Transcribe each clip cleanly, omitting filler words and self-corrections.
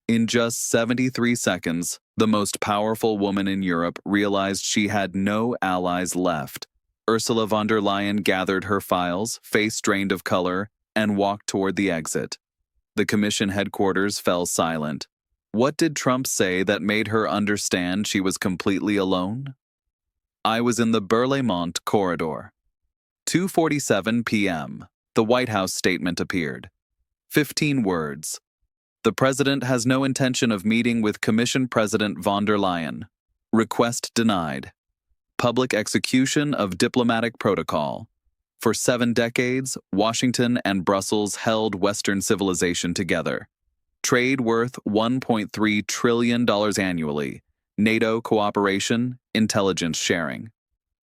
In just 73 seconds, the most powerful woman in Europe realized she had no allies left. Ursula von der Leyen gathered her files, face drained of color, and walked toward the exit. The Commission headquarters fell silent. What did Trump say that made her understand she was completely alone? I was in the Berlaymont corridor. 2:47 p.m. The White House statement appeared. 15 words. The President has no intention of meeting with Commission President von der Leyen. Request denied. Public execution of diplomatic protocol. For 7 decades, Washington and Brussels held Western civilization together. Trade worth $1.3 trillion annually. NATO cooperation, intelligence sharing.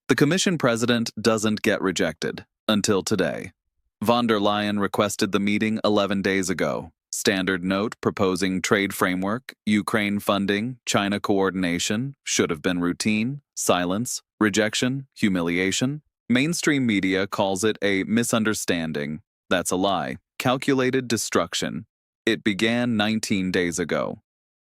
The Commission President doesn't get rejected, until today. Von der Leyen requested the meeting 11 days ago. Standard note proposing trade framework, Ukraine funding, China coordination, should have been routine, silence, rejection, humiliation. Mainstream media calls it a misunderstanding. That's a lie. Calculated destruction. It began 19 days ago.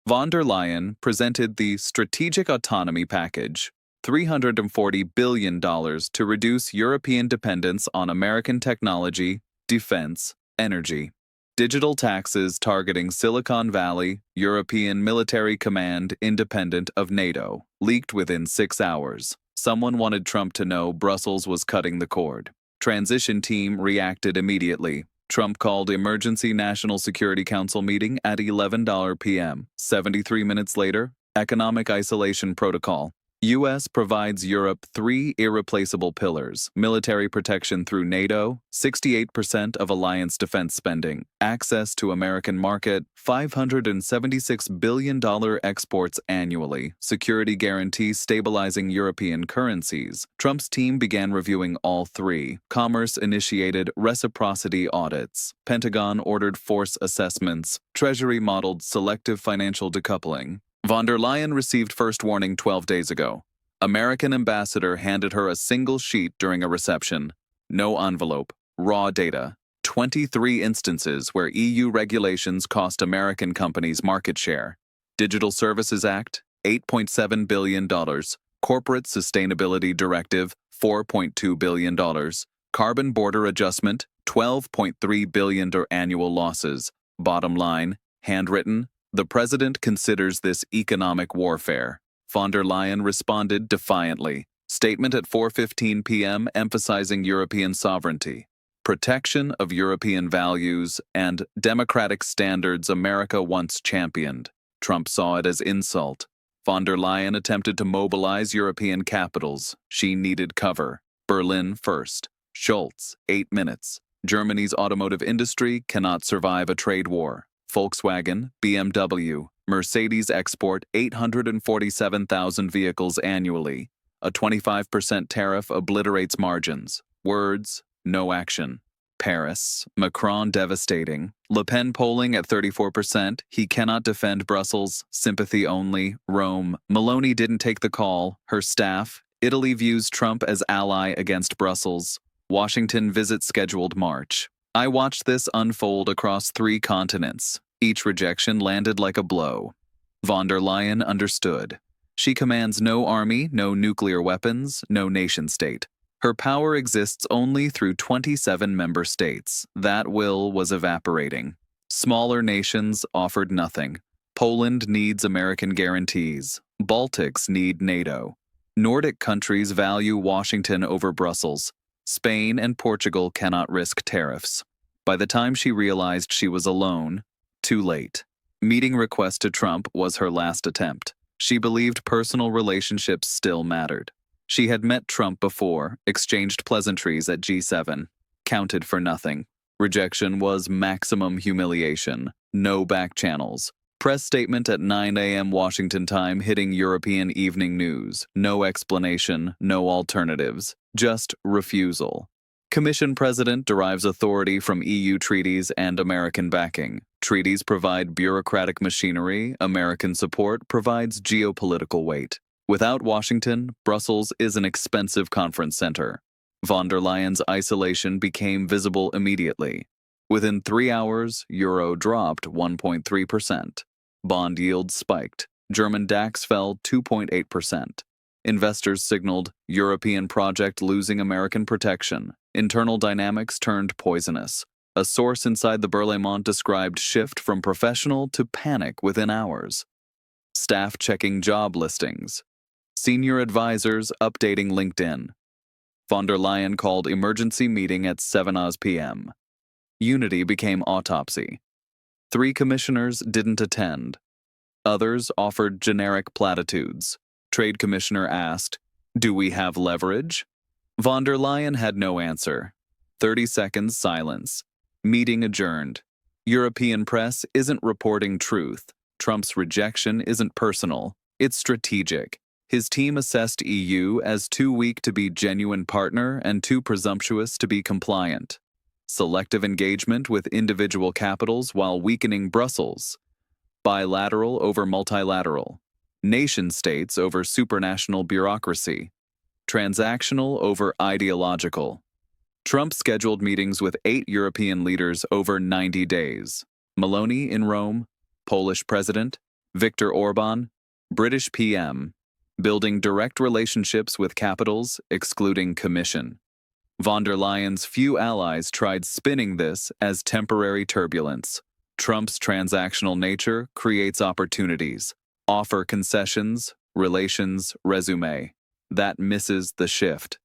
Von der Leyen presented the Strategic Autonomy Package, $340 billion to reduce European dependence on American technology, defense, energy. Digital taxes targeting Silicon Valley, European Military Command independent of NATO, leaked within 6 hours. Someone wanted Trump to know Brussels was cutting the cord. Transition team reacted immediately. Trump called emergency National Security Council meeting at 11 p.m. 73 minutes later, economic isolation protocol. U.S. provides Europe 3 irreplaceable pillars: military protection through NATO, 68% of alliance defense spending, access to American market, $576 billion exports annually, security guarantee stabilizing European currencies. Trump's team began reviewing all 3. Commerce initiated reciprocity audits. Pentagon ordered force assessments. Treasury modeled selective financial decoupling. Von der Leyen received first warning 12 days ago. American ambassador handed her a single sheet during a reception. No envelope, raw data. 23 instances where EU regulations cost American companies market share. Digital Services Act, $8.7 billion. Corporate Sustainability Directive, $4.2 billion. Carbon Border Adjustment, $12.3 billion annual losses. Bottom line, handwritten, the President considers this economic warfare. Von der Leyen responded defiantly. Statement at 4:15 p.m. emphasizing European sovereignty, protection of European values, and democratic standards America once championed. Trump saw it as insult. Von der Leyen attempted to mobilize European capitals. She needed cover. Berlin first. Schultz, 8 minutes. Germany's automotive industry cannot survive a trade war. Volkswagen, BMW, Mercedes export 847,000 vehicles annually. A 25% tariff obliterates margins. Words, no action. Paris, Macron devastating. Le Pen polling at 34%. He cannot defend Brussels. Sympathy only. Rome. Meloni didn't take the call. Her staff. Italy views Trump as ally against Brussels. Washington visit scheduled March. I watched this unfold across 3 continents. Each rejection landed like a blow. Von der Leyen understood. She commands no army, no nuclear weapons, no nation-state. Her power exists only through 27 member states. That will was evaporating. Smaller nations offered nothing. Poland needs American guarantees. Baltics need NATO. Nordic countries value Washington over Brussels. Spain and Portugal cannot risk tariffs. By the time she realized she was alone, too late. Meeting request to Trump was her last attempt. She believed personal relationships still mattered. She had met Trump before, exchanged pleasantries at G7. Counted for nothing. Rejection was maximum humiliation. No back channels. Press statement at 9 a.m. Washington time hitting European evening news. No explanation, no alternatives. Just refusal. Commission President derives authority from EU treaties and American backing. Treaties provide bureaucratic machinery. American support provides geopolitical weight. Without Washington, Brussels is an expensive conference center. Von der Leyen's isolation became visible immediately. Within 3 hours, euro dropped 1.3%. Bond yields spiked. German DAX fell 2.8%. Investors signaled European project losing American protection. Internal dynamics turned poisonous. A source inside the Berlaymont described shift from professional to panic within hours. Staff checking job listings. Senior advisors updating LinkedIn. Von der Leyen called emergency meeting at 7 p.m. Unity became autopsy. 3 commissioners didn't attend. Others offered generic platitudes. Trade Commissioner asked, "Do we have leverage?" Von der Leyen had no answer. 30 seconds silence. Meeting adjourned. European press isn't reporting truth. Trump's rejection isn't personal. It's strategic. His team assessed EU as too weak to be genuine partner and too presumptuous to be compliant. Selective engagement with individual capitals while weakening Brussels. Bilateral over multilateral. Nation-states over supranational bureaucracy. Transactional over ideological. Trump scheduled meetings with 8 European leaders over 90 days. Meloni in Rome, Polish President, Viktor Orban, British PM, building direct relationships with capitals, excluding Commission. Von der Leyen's few allies tried spinning this as temporary turbulence. Trump's transactional nature creates opportunities. Offer concessions, relations, resume. That misses the shift.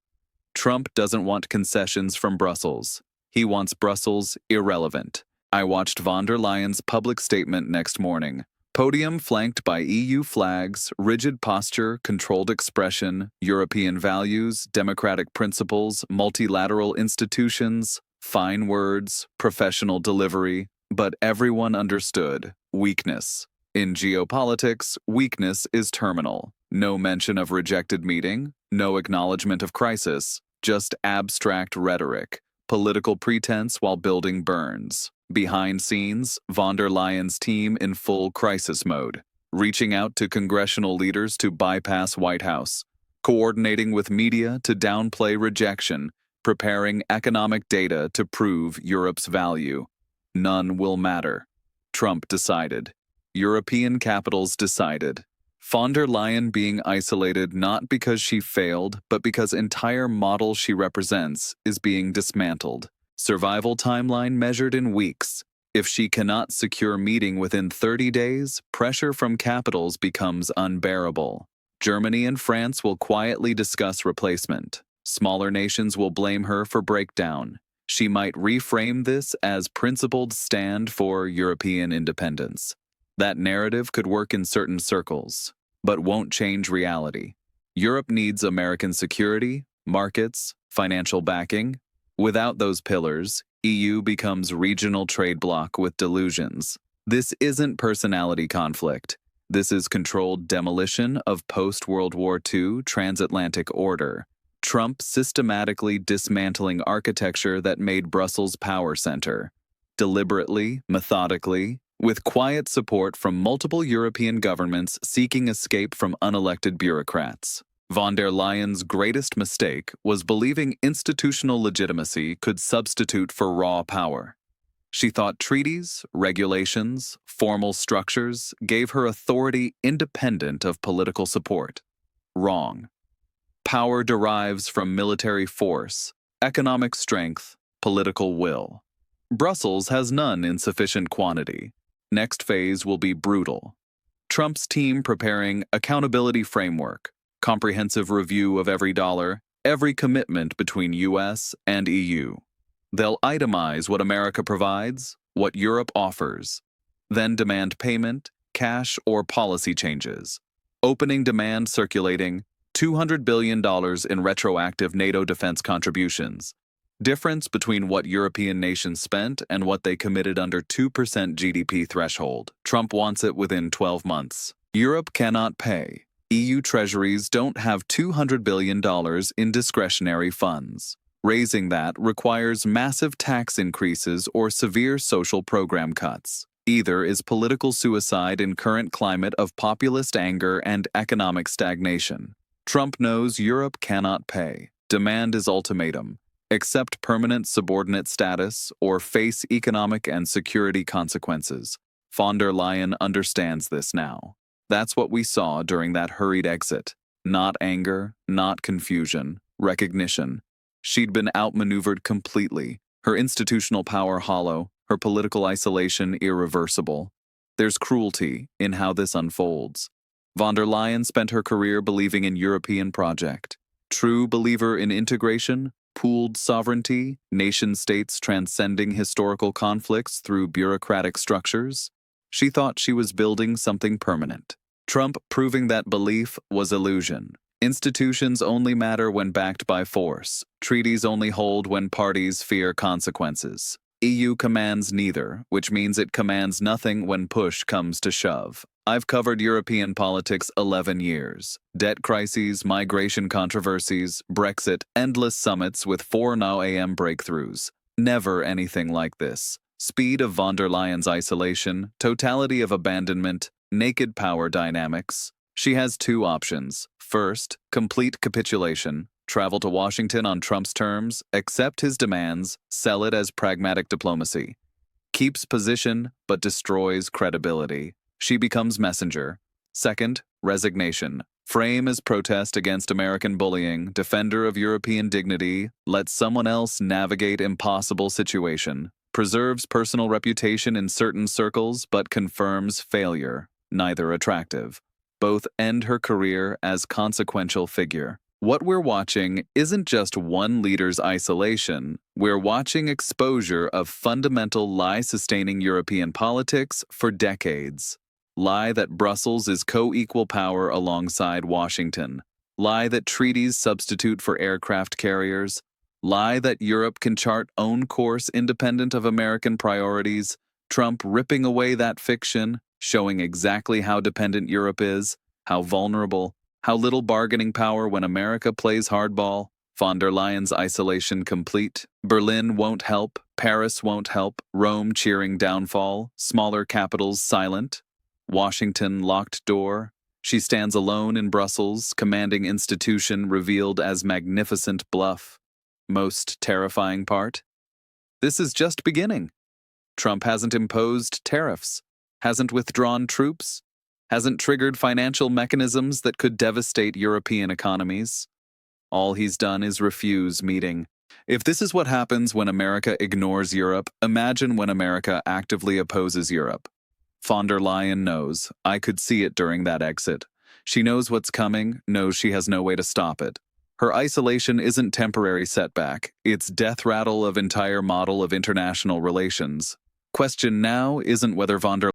Trump doesn't want concessions from Brussels. He wants Brussels irrelevant. I watched von der Leyen's public statement next morning. Podium flanked by EU flags, rigid posture, controlled expression, European values, democratic principles, multilateral institutions, fine words, professional delivery, but everyone understood weakness. In geopolitics, weakness is terminal. No mention of rejected meeting, no acknowledgement of crisis, just abstract rhetoric, political pretense while building burns. Behind scenes, von der Leyen's team in full crisis mode, reaching out to congressional leaders to bypass White House, coordinating with media to downplay rejection, preparing economic data to prove Europe's value. None will matter. Trump decided. European capitals decided. Von der Leyen being isolated not because she failed, but because entire model she represents is being dismantled. Survival timeline measured in weeks. If she cannot secure meeting within 30 days, pressure from capitals becomes unbearable. Germany and France will quietly discuss replacement. Smaller nations will blame her for breakdown. She might reframe this as principled stand for European independence. That narrative could work in certain circles, but won't change reality. Europe needs American security, markets, financial backing. Without those pillars, EU becomes regional trade bloc with delusions. This isn't personality conflict. This is controlled demolition of post-World War II transatlantic order. Trump systematically dismantling architecture that made Brussels power center. Deliberately, methodically, with quiet support from multiple European governments seeking escape from unelected bureaucrats. Von der Leyen's greatest mistake was believing institutional legitimacy could substitute for raw power. She thought treaties, regulations, formal structures gave her authority independent of political support. Wrong. Power derives from military force, economic strength, political will. Brussels has none in sufficient quantity. Next phase will be brutal. Trump's team preparing accountability framework, comprehensive review of every dollar, every commitment between US and EU. They'll itemize what America provides, what Europe offers, then demand payment, cash, or policy changes. Opening demand circulating $200 billion in retroactive NATO defense contributions. Difference between what European nations spent and what they committed under 2% GDP threshold. Trump wants it within 12 months. Europe cannot pay. EU treasuries don't have $200 billion in discretionary funds. Raising that requires massive tax increases or severe social program cuts. Either is political suicide in current climate of populist anger and economic stagnation. Trump knows Europe cannot pay. Demand is ultimatum. Accept permanent subordinate status or face economic and security consequences. Von der Leyen understands this now. That's what we saw during that hurried exit. Not anger, not confusion, recognition. She'd been outmaneuvered completely, her institutional power hollow, her political isolation irreversible. There's cruelty in how this unfolds. Von der Leyen spent her career believing in European project. True believer in integration, pooled sovereignty, nation-states transcending historical conflicts through bureaucratic structures. She thought she was building something permanent. Trump proving that belief was illusion. Institutions only matter when backed by force. Treaties only hold when parties fear consequences. EU commands neither, which means it commands nothing when push comes to shove. I've covered European politics 11 years. Debt crises, migration controversies, Brexit, endless summits with 4 AM breakthroughs. Never anything like this. Speed of von der Leyen's isolation, totality of abandonment, naked power dynamics. She has 2 options. First, complete capitulation. Travel to Washington on Trump's terms, accept his demands, sell it as pragmatic diplomacy. Keeps position, but destroys credibility. She becomes messenger. Second, resignation. Frame as protest against American bullying, defender of European dignity, lets someone else navigate impossible situation. Preserves personal reputation in certain circles, but confirms failure. Neither attractive. Both end her career as consequential figure. What we're watching isn't just one leader's isolation, we're watching exposure of fundamental lie-sustaining European politics for decades. Lie that Brussels is co-equal power alongside Washington. Lie that treaties substitute for aircraft carriers. Lie that Europe can chart own course independent of American priorities. Trump ripping away that fiction, showing exactly how dependent Europe is, how vulnerable, how little bargaining power when America plays hardball. Von der Leyen's isolation complete. Berlin won't help, Paris won't help, Rome cheering downfall, smaller capitals silent. Washington locked door. She stands alone in Brussels, commanding institution revealed as magnificent bluff. Most terrifying part? This is just beginning. Trump hasn't imposed tariffs, hasn't withdrawn troops, hasn't triggered financial mechanisms that could devastate European economies. All he's done is refuse meeting. If this is what happens when America ignores Europe, imagine when America actively opposes Europe. Von der Leyen knows. I could see it during that exit. She knows what's coming, knows she has no way to stop it. Her isolation isn't temporary setback. It's death rattle of entire model of international relations. Question now isn't whether von der